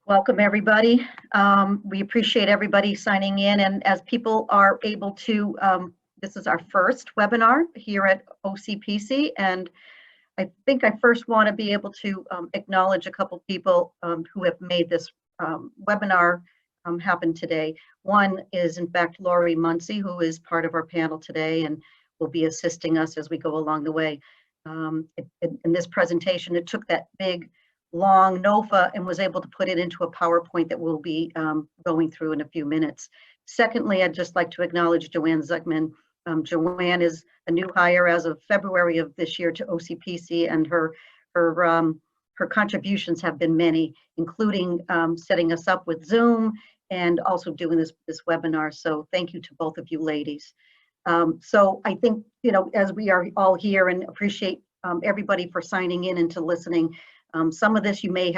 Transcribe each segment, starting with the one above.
Welcome, everybody. We appreciate everybody signing in, and as people are able to, this is our first webinar here at OCPC, and I think I first want to be able to acknowledge a couple people who have made this webinar happen today. One is, in fact, Lori Muncie, who is part of our panel today and will be assisting us as we go along the way. In this presentation, it took that big long NOFA and was able to put it into a PowerPoint that we'll be going through in a few minutes. Secondly, I'd just like to acknowledge Joanne Zuckman. Joanne is a new hire as of February of this year to OCPC, and her contributions have been many, including setting us up with Zoom and also doing this webinar. So thank you to both of you ladies. So I think, you know, as we are all here, and appreciate everybody for signing in and to listening. Some of this you may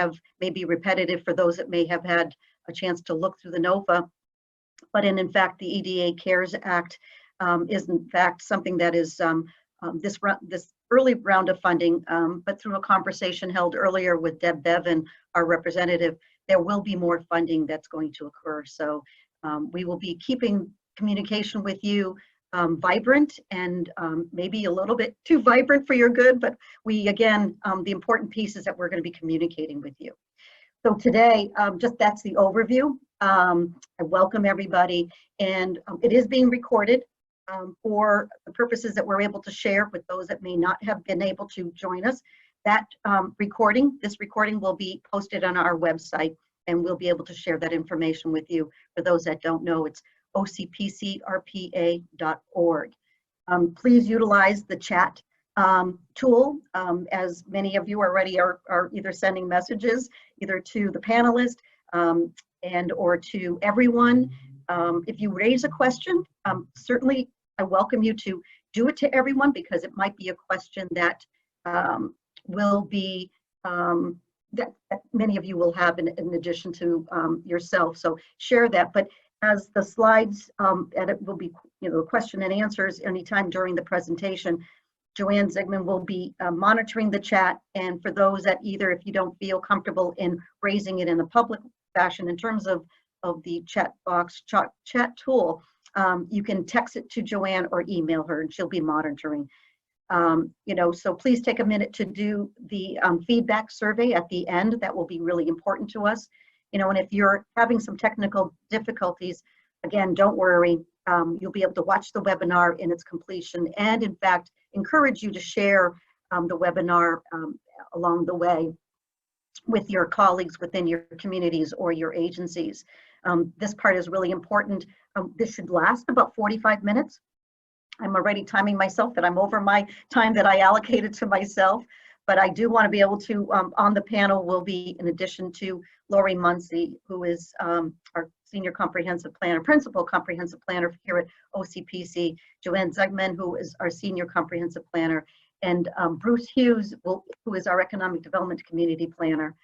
be repetitive for those that may have had a chance to look through the NOFA, but in fact the EDA CARES Act is in fact something that is this early round of funding, but through a conversation held earlier with Deb Bevan, our representative, there will be more funding that's going to occur. So we will be keeping communication with you vibrant and maybe a little bit too vibrant for your good, but we, again, the important piece is that we're going to be communicating with you. So today, just that's the overview. I welcome everybody, and it is being recorded for the purposes that we're able to share with those that may not have been able to join us. That this recording will be posted on our website, and we'll be able to share that information with you. For those that don't know, it's ocpcrpa.org. Please utilize the chat tool, as many of you already are either sending messages either to the panelist and or to everyone. If you raise a question, certainly I welcome you to do it to everyone, because it might be a question that will be that many of you will have in addition to yourself. So share that. But as the slides, and it will be, you know, question and answers anytime during the presentation, Joanne Zigman will be monitoring the chat. And for those that either, if you don't feel comfortable in raising it in a public fashion in terms of the chat box, chat tool, you can text it to Joanne or email her, and she'll be monitoring. You know, so please take a minute to do the feedback survey at the end. That will be really important to us. You know, and if you're having some technical difficulties, again, don't worry. You'll be able to watch the webinar in its completion, and in fact, encourage you to share the webinar along the way with your colleagues within your communities or your agencies. This part is really important. This should last about 45 minutes. I'm already timing myself that I'm over my time that I allocated to myself. But I do want to be able to, on the panel will be, in addition to Lori Muncie, who is our Senior Comprehensive Planner, Principal Comprehensive Planner here at OCPC, Joanne Zugman, who is our Senior Comprehensive Planner, and Bruce Hughes, who is our Economic Development Community Planner.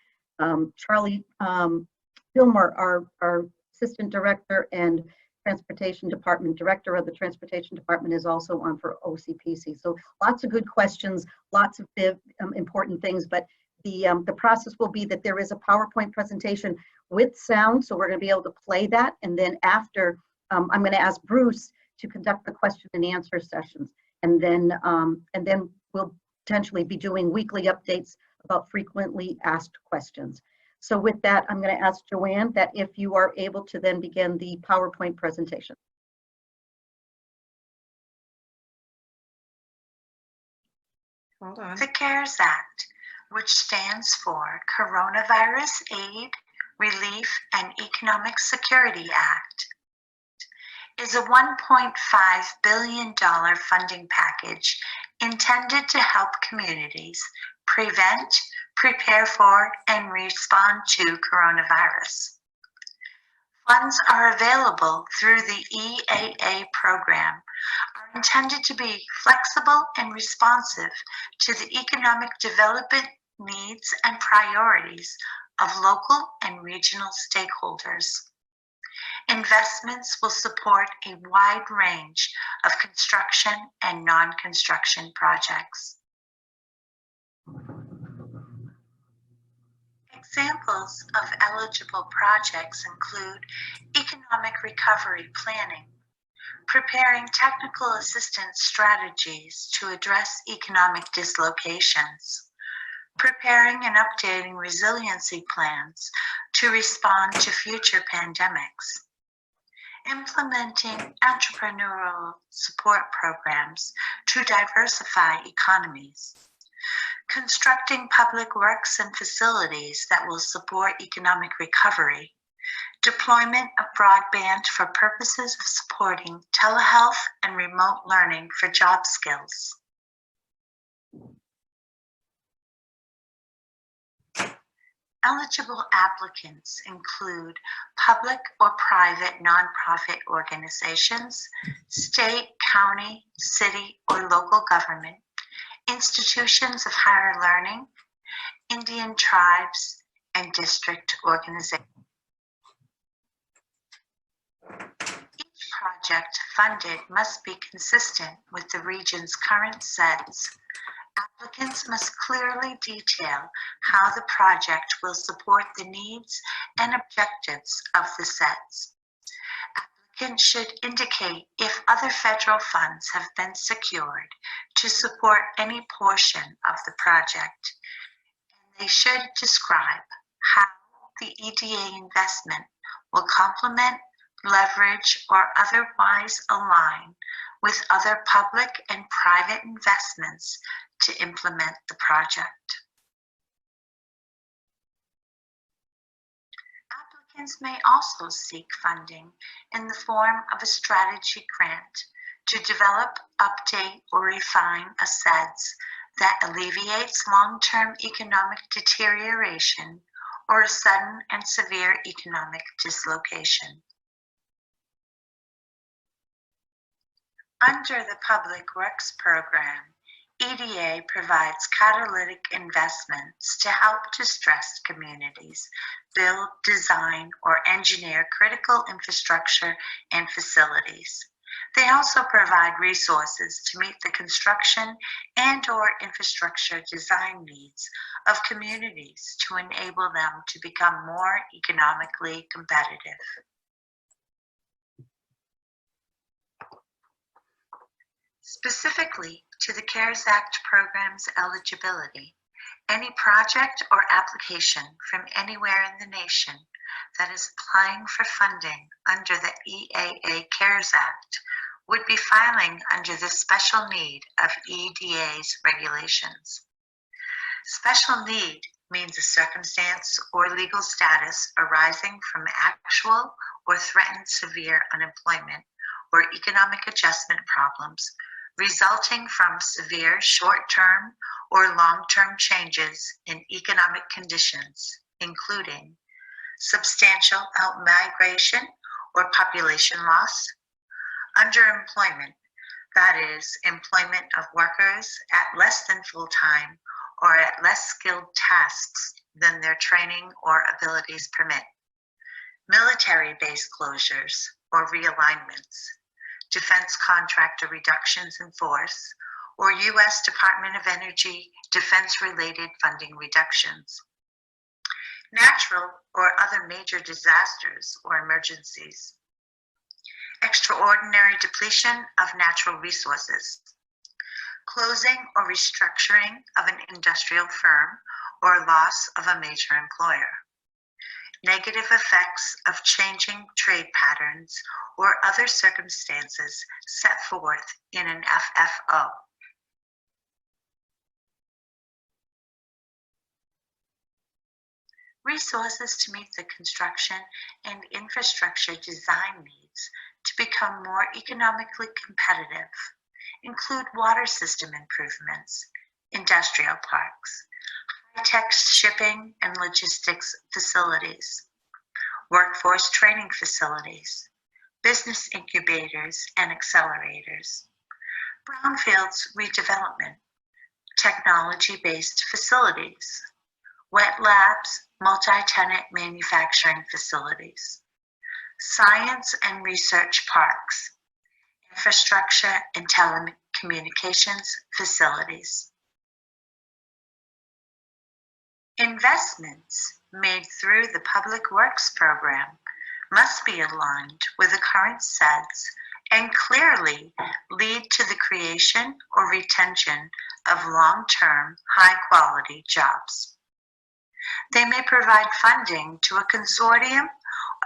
Charlie Gilmore, our Assistant Director and Transportation Department, Director of the Transportation Department, is also on for OCPC. So lots of good questions, lots of important things, but the process will be that there is a PowerPoint presentation with sound, so we're going to be able to play that, and then after, I'm going to ask Bruce to conduct the question and answer sessions, and then we'll potentially be doing weekly updates about frequently asked questions. So with that, I'm going to ask Joanne that if you are able to then begin the PowerPoint presentation. Hold on. The CARES Act, which stands for Coronavirus Aid, Relief, and Economic Security Act, is a $1.5 billion funding package intended to help communities prevent, prepare for, and respond to coronavirus. Funds are available through the EAA program, are intended to be flexible and responsive to the economic development needs and priorities of local and regional stakeholders. Investments will support a wide range of construction and non-construction projects. Examples of eligible projects include economic recovery planning, preparing technical assistance strategies to address economic dislocations, preparing and updating resiliency plans to respond to future pandemics, implementing entrepreneurial support programs to diversify economies, constructing public works and facilities that will support economic recovery, deployment of broadband for purposes of supporting telehealth and remote learning for job skills. Eligible applicants include public or private nonprofit organizations, state, county, city, or local government, institutions of higher learning, Indian tribes, and district organizations. Each project funded must be consistent with the region's current SEDS. Applicants must clearly detail how the project will support the needs and objectives of the SEDS. Applicants should indicate if other federal funds have been secured to support any portion of the project. And they should describe how the EDA investment will complement, leverage, or otherwise align with other public and private investments to implement the project. Applicants may also seek funding in the form of a strategy grant to develop, update, or refine a SEDS that alleviates long-term economic deterioration or a sudden and severe economic dislocation. Under the Public Works Program, EDA provides catalytic investments to help distressed communities build, design, or engineer critical infrastructure and facilities. They also provide resources to meet the construction and/or infrastructure design needs of communities to enable them to become more economically competitive. Specifically to the CARES Act program's eligibility, any project or application from anywhere in the nation that is applying for funding under the EAA CARES Act would be filing under the special need of EDA's regulations. Special need means a circumstance or legal status arising from actual or threatened severe unemployment or economic adjustment problems resulting from severe short-term or long-term changes in economic conditions, including substantial outmigration or population loss, underemployment, that is, employment of workers at less than full-time or at less skilled tasks than their training or abilities permit, military base closures or realignments, defense contractor reductions in force, or U.S. Department of Energy defense-related funding reductions, natural or other major disasters or emergencies, extraordinary depletion of natural resources, closing or restructuring of an industrial firm or loss of a major employer, negative effects of changing trade patterns or other circumstances set forth in an FFO. Resources to meet the construction and infrastructure design needs to become more economically competitive include water system improvements, industrial parks, high-tech shipping and logistics facilities, workforce training facilities, business incubators and accelerators, brownfields redevelopment, technology-based facilities, wet labs, multi-tenant manufacturing facilities, science and research parks, infrastructure and telecommunications facilities. Investments made through the Public Works program must be aligned with the current sets and clearly lead to the creation or retention of long-term, high-quality jobs. They may provide funding to a consortium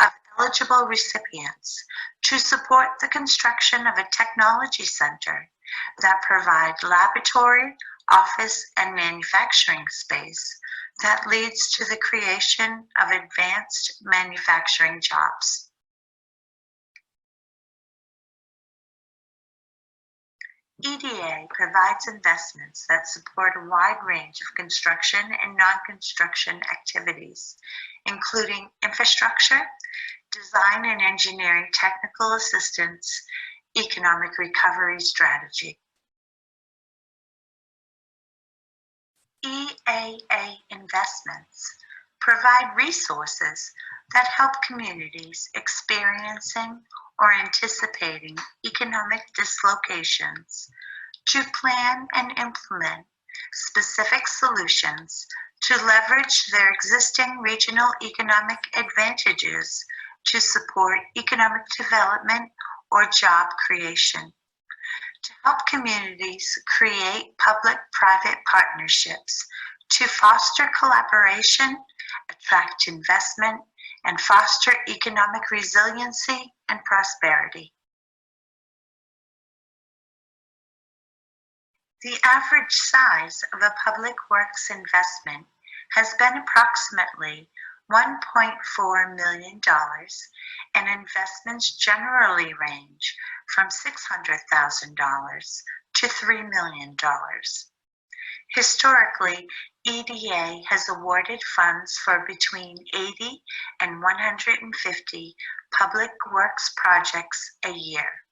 of eligible recipients to support the construction of a technology center that provide laboratory, office, and manufacturing space that leads to the creation of advanced manufacturing jobs. EDA provides investments that support a wide range of construction and non-construction activities, including infrastructure, design and engineering technical assistance, economic recovery strategy. EAA investments provide resources that help communities experiencing or anticipating economic dislocations to plan and implement specific solutions to leverage their existing regional economic advantages to support economic development or job creation. To help communities create public-private partnerships to foster collaboration, attract investment, and foster economic resiliency and prosperity. The average size of a public works investment has been approximately $1.4 million, and investments generally range from $600,000 to $3 million. Historically, EDA has awarded funds for between 80 and 150 public works projects a year.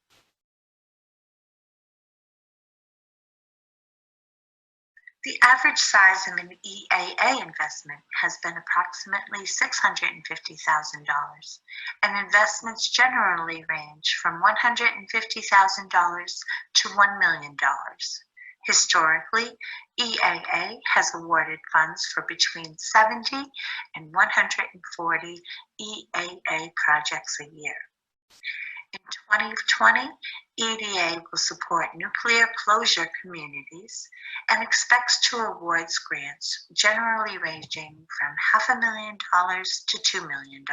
The average size of an EAA investment has been approximately $650,000, and investments generally range from $150,000 to $1 million. Historically, EAA has awarded funds for between 70 and 140 EAA projects a year. In 2020, EDA will support nuclear closure communities and expects to award grants generally ranging from $500,000 to $2 million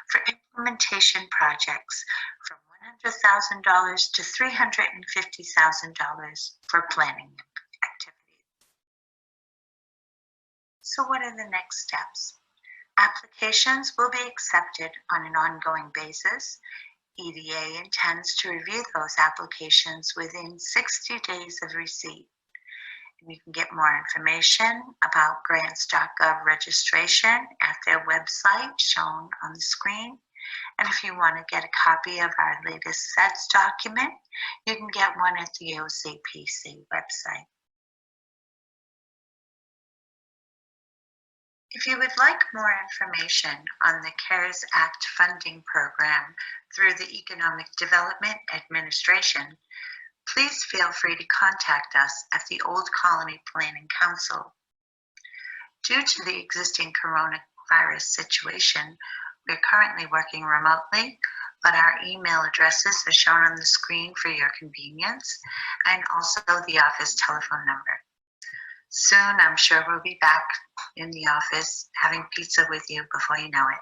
for implementation projects from $100,000 to $350,000 for planning activities. So what are the next steps? Applications will be accepted on an ongoing basis. EDA intends to review those applications within 60 days of receipt. And you can get more information about grants.gov registration at their website shown on the screen. And if you want to get a copy of our latest SEDS document, you can get one at the OCPC website. If you would like more information on the CARES Act funding program through the Economic Development Administration, please feel free to contact us at the Old Colony Planning Council. Due to the existing coronavirus situation, we're currently working remotely, but our email addresses are shown on the screen for your convenience, and also the office telephone number. Soon, I'm sure we'll be back in the office having pizza with you before you know it.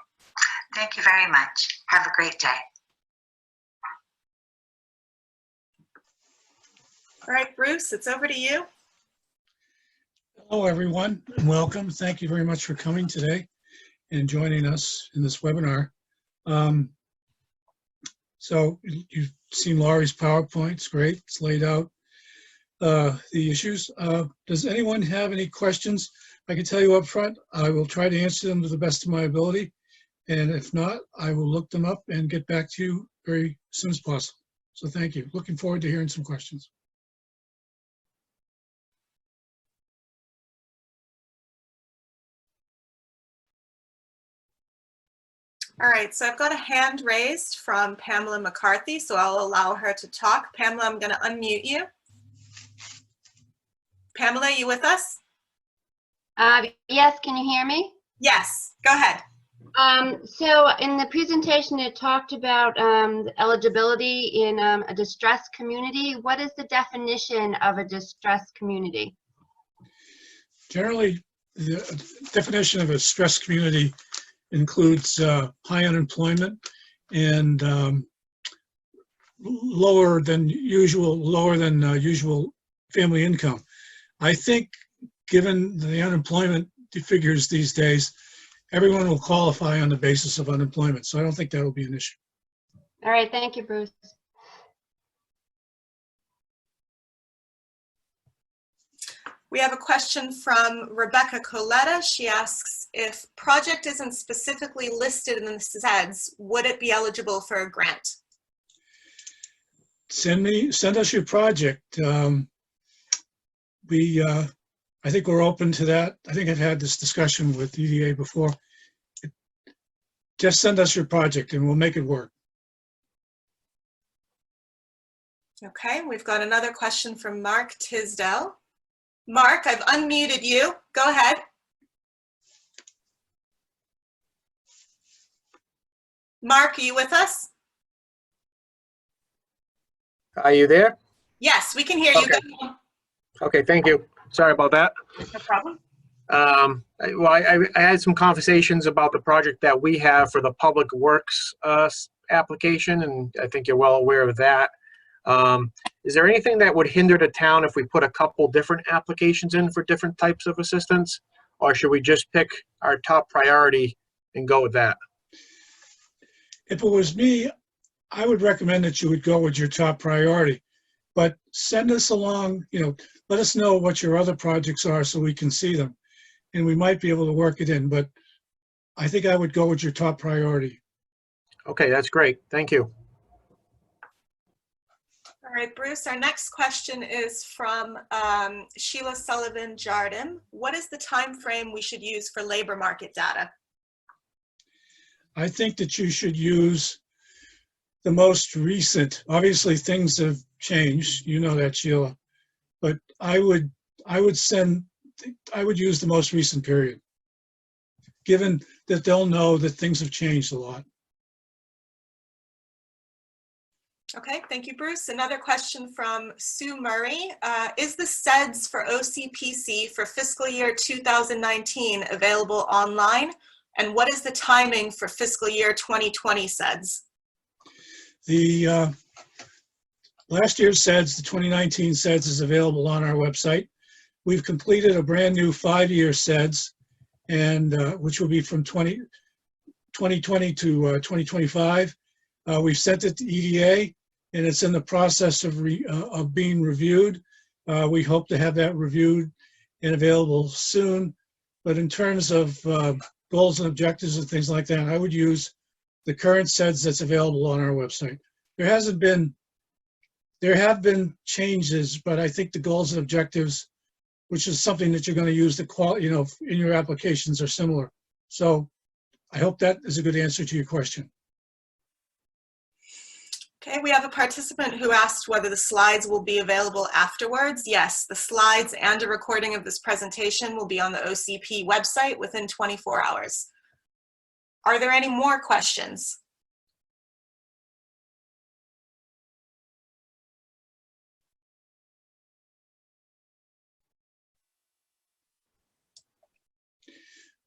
Thank you very much. Have a great day. All right, Bruce, it's over to you. Hello, everyone, and welcome. Thank you very much for coming today and joining us in this webinar. So you've seen Laurie's PowerPoint. It's great. It's laid out the issues. Does anyone have any questions? I can tell you up front, I will try to answer them to the best of my ability. And if not, I will look them up and get back to you very soon as possible. So thank you. Looking forward to hearing some questions. All right, so I've got a hand raised from Pamela McCarthy, so I'll allow her to talk. Pamela, I'm going to unmute you. Pamela, you with us? Yes, can you hear me? Yes, go ahead. So in the presentation, it talked about eligibility in a distressed community. What is the definition of a distressed community? Generally, the definition of a stressed community includes high unemployment and lower than usual family income. I think, given the unemployment figures these days, everyone will qualify on the basis of unemployment. So I don't think that will be an issue. All right, thank you, Bruce. We have a question from Rebecca Coletta. She asks, if project isn't specifically listed in the SEDS, would it be eligible for a grant? Send us your project. I think we're open to that. I think I've had this discussion with EDA before. Just send us your project and we'll make it work. Okay, we've got another question from Mark Tisdale. Mark, I've unmuted you. Go ahead. Mark, are you with us? Are you there? Yes, we can hear you. Okay. Go ahead. Okay, thank you. Sorry about that. No problem. I had some conversations about the project that we have for the Public Works application, and I think you're well aware of that. Is there anything that would hinder the town if we put a couple different applications in for different types of assistance? Or should we just pick our top priority and go with that? If it was me, I would recommend that you would go with your top priority. But send us along, let us know what your other projects are so we can see them. And we might be able to work it in, but I think I would go with your top priority. Okay, that's great. Thank you. All right, Bruce, our next question is from Sheila Sullivan Jardim. What is the time frame we should use for labor market data? I think that you should use the most recent. Obviously, things have changed. You know that, Sheila. But I would use the most recent period, given that they'll know that things have changed a lot. Okay, thank you, Bruce. Another question from Sue Murray. Is the SEDS for OCPC for fiscal year 2019 available online? And what is the timing for fiscal year 2020 SEDS? The last year's SEDS, the 2019 SEDS, is available on our website. We've completed a brand new 5-year SEDS, and which will be from 2020 to 2025. We've sent it to EDA, and it's in the process of being reviewed. We hope to have that reviewed and available soon. But in terms of goals and objectives and things like that, I would use the current SEDS that's available on our website. There have been changes, but I think the goals and objectives, which is something that you're going to use in your applications, are similar. So I hope that is a good answer to your question. Okay, we have a participant who asked whether the slides will be available afterwards. Yes, the slides and a recording of this presentation will be on the OCP website within 24 hours. Are there any more questions?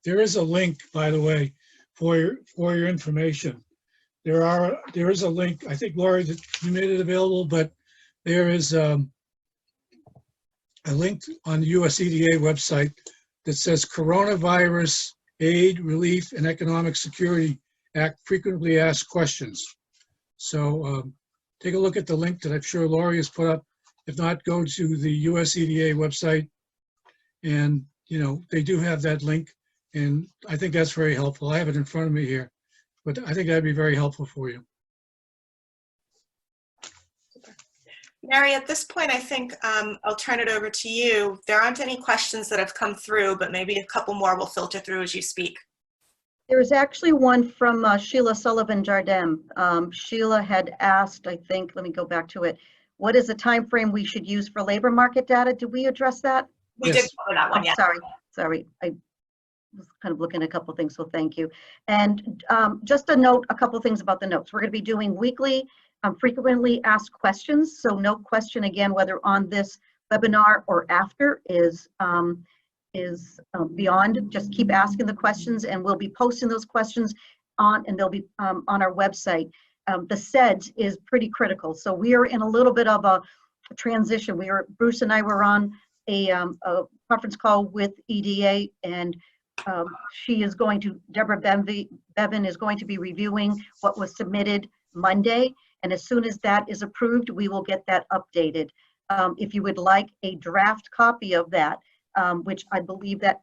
There is a link, by the way, for your information. There is a link. I think, Laurie, that you made it available, but there is a link on the US EDA website that says Coronavirus Aid, Relief, and Economic Security Act Frequently Asked Questions. So take a look at the link that I'm sure Laurie has put up. If not, go to the US EDA website, and they do have that link, and I think that's very helpful. I have it in front of me here, but I think that'd be very helpful for you. Mary, at this point, I think I'll turn it over to you. There aren't any questions that have come through, but maybe a couple more will filter through as you speak. There is actually one from Sheila Sullivan Jardim. Sheila had asked, I think, let me go back to it. What is the time frame we should use for labor market data? Did we address that? We Yes. did cover that one, yeah. Sorry. was kind of looking at a couple things, so thank you. And just a note, a couple things about the notes. We're going to be doing weekly frequently asked questions. So no question, again, whether on this webinar or after is beyond. Just keep asking the questions, and we'll be posting those questions on, and they'll be on our website. The SEDS is pretty critical. So we are in a little bit of a transition. Bruce and I were on a conference call with EDA, and Deborah Bevan is going to be reviewing what was submitted Monday. And as soon as that is approved, we will get that updated. If you would like a draft copy of that, which I believe that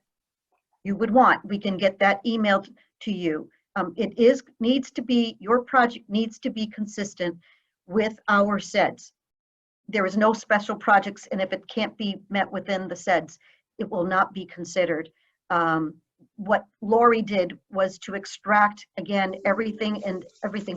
you would want, we can get that emailed to you. Your project needs to be consistent with our SEDS. There is no special projects, and if it can't be met within the SEDS, it will not be considered. What Lori did was to extract, again, everything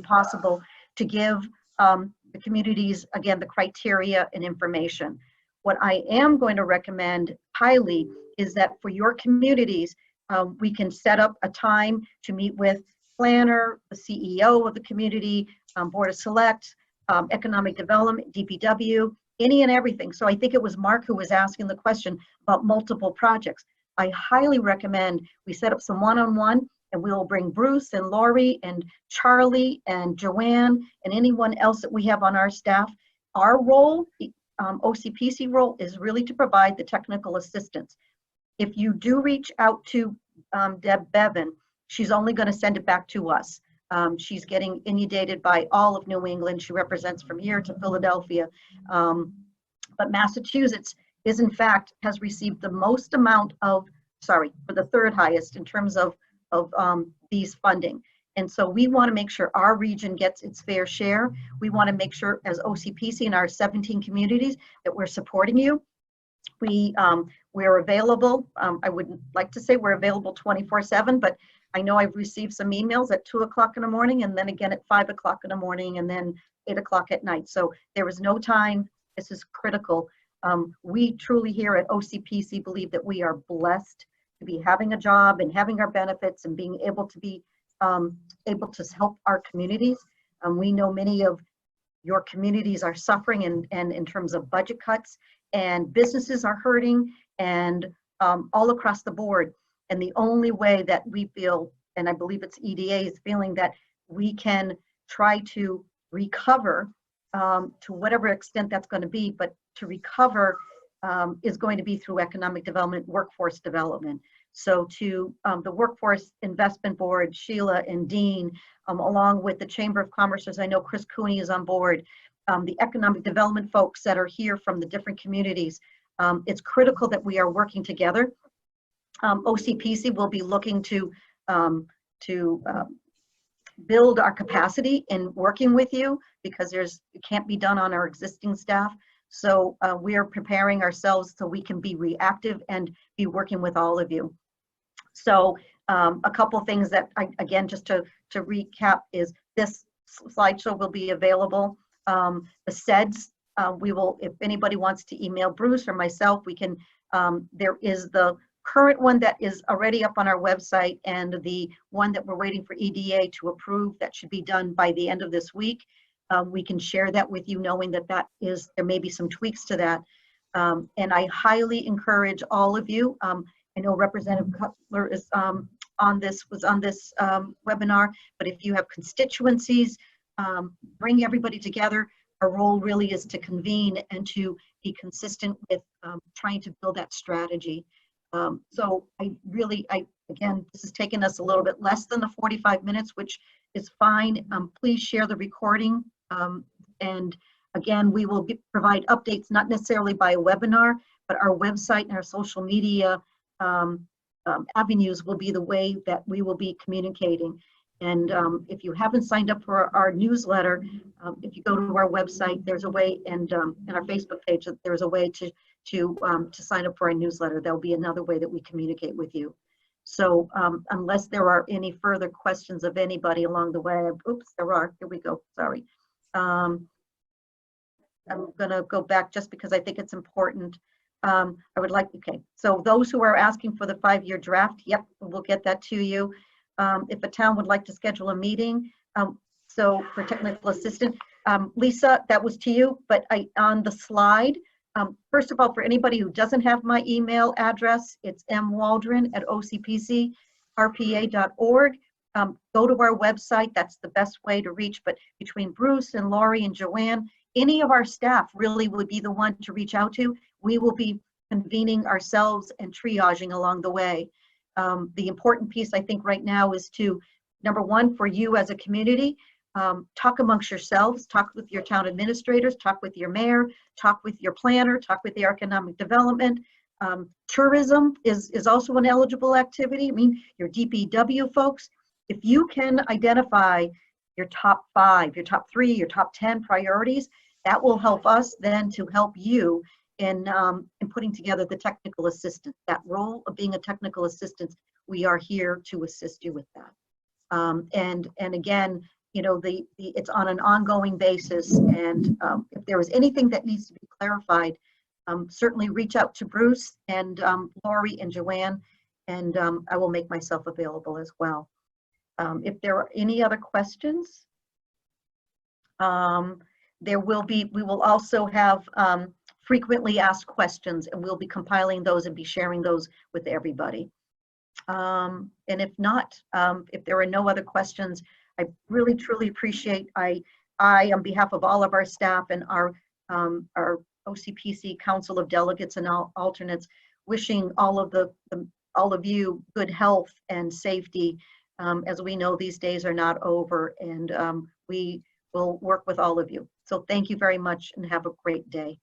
possible to give the communities, again, the criteria and information. What I am going to recommend highly is that for your communities, we can set up a time to meet with planner, the CEO of the community, Board of Select, Economic Development, DPW, any and everything. So I think it was Mark who was asking the question about multiple projects. I highly recommend we set up some one-on-one, and we'll bring Bruce and Lori and Charlie and Joanne and anyone else that we have on our staff. Our role, OCPC role, is really to provide the technical assistance. If you do reach out to Deb Bevan, she's only going to send it back to us. She's getting inundated by all of New England. She represents from here to Philadelphia. But Massachusetts is, in fact, has received the most amount of, for the third highest in terms of these funding. And so we want to make sure our region gets its fair share. We want to make sure as OCPC in our 17 communities that we're supporting you. We're available. I would like to say we're available 24/7, but I know I've received some emails at 2 o'clock in the morning, and then again at 5 o'clock in the morning, and then 8 o'clock at night. So there is no time. This is critical. We truly here at OCPC believe that we are blessed to be having a job and having our benefits and being able to be able to help our communities. We know many of your communities are suffering and in terms of budget cuts, and businesses are hurting, and all across the board. And the only way that we feel, and I believe it's EDA's feeling, that we can try to recover to whatever extent that's going to be, but to recover is going to be through economic development, workforce development. So to the Workforce Investment Board, Sheila and Dean, along with the Chamber of Commerce, as I know Chris Cooney is on board, the economic development folks that are here from the different communities, it's critical that we are working together. OCPC will be looking to build our capacity in working with you, because it can't be done on our existing staff. So we are preparing ourselves so we can be reactive and be working with all of you. So a couple things that, again, just to recap, is this slideshow will be available. The SEDS, we will, if anybody wants to email Bruce or myself, we can, there is the current one that is already up on our website, and the one that we're waiting for EDA to approve that should be done by the end of this week. We can share that with you, knowing that there may be some tweaks to that. And I highly encourage all of you. I know Representative Cutler is was on this webinar, but if you have constituencies, bring everybody together. Our role really is to convene and to be consistent with trying to build that strategy. So again, this has taken us a little bit less than the 45 minutes, which is fine. Please share the recording. And again, we will provide updates, not necessarily by a webinar, but our website and our social media avenues will be the way that we will be communicating. And if you haven't signed up for our newsletter, if you go to our website, there's a way, and our Facebook page, there's a way to sign up for our newsletter. There'll be another way that we communicate with you. So unless there are any further questions of anybody along the way, oops, there are, here we go, sorry. I'm gonna go back just because I think it's important. I would like, okay, so those who are asking for the 5-year draft, yep, we'll get that to you. If a town would like to schedule a meeting, so for technical assistant, Lisa, that was to you, but on the slide, first of all, for anybody who doesn't have my email address, it's mwaldron@ocpcrpa.org. Go to our website, that's the best way to reach, but between Bruce and Laurie and Joanne, any of our staff really would be the one to reach out to. We will be convening ourselves and triaging along the way. The important piece, I think, right now is to, number one, for you as a community, talk amongst yourselves, talk with your town administrators, talk with your mayor, talk with your planner, talk with the economic development. Tourism is also an eligible activity. I mean, your DPW folks, if you can identify your top 5, your top 3, your top 10 priorities, that will help us then to help you in putting together the technical assistance. That role of being a technical assistant, we are here to assist you with that. And again, you know, it's on an ongoing basis, and if there is anything that needs to be clarified, certainly reach out to Bruce and Laurie and Joanne, and I will make myself available as well. If there are any other questions, we will also have frequently asked questions, and we'll be compiling those and be sharing those with everybody. And if not, if there are no other questions, I really truly appreciate, I on behalf of all of our staff and our OCPC Council of Delegates and alternates, wishing all of you good health and safety. As we know, these days are not over, and we will work with all of you. So thank you very much and have a great day.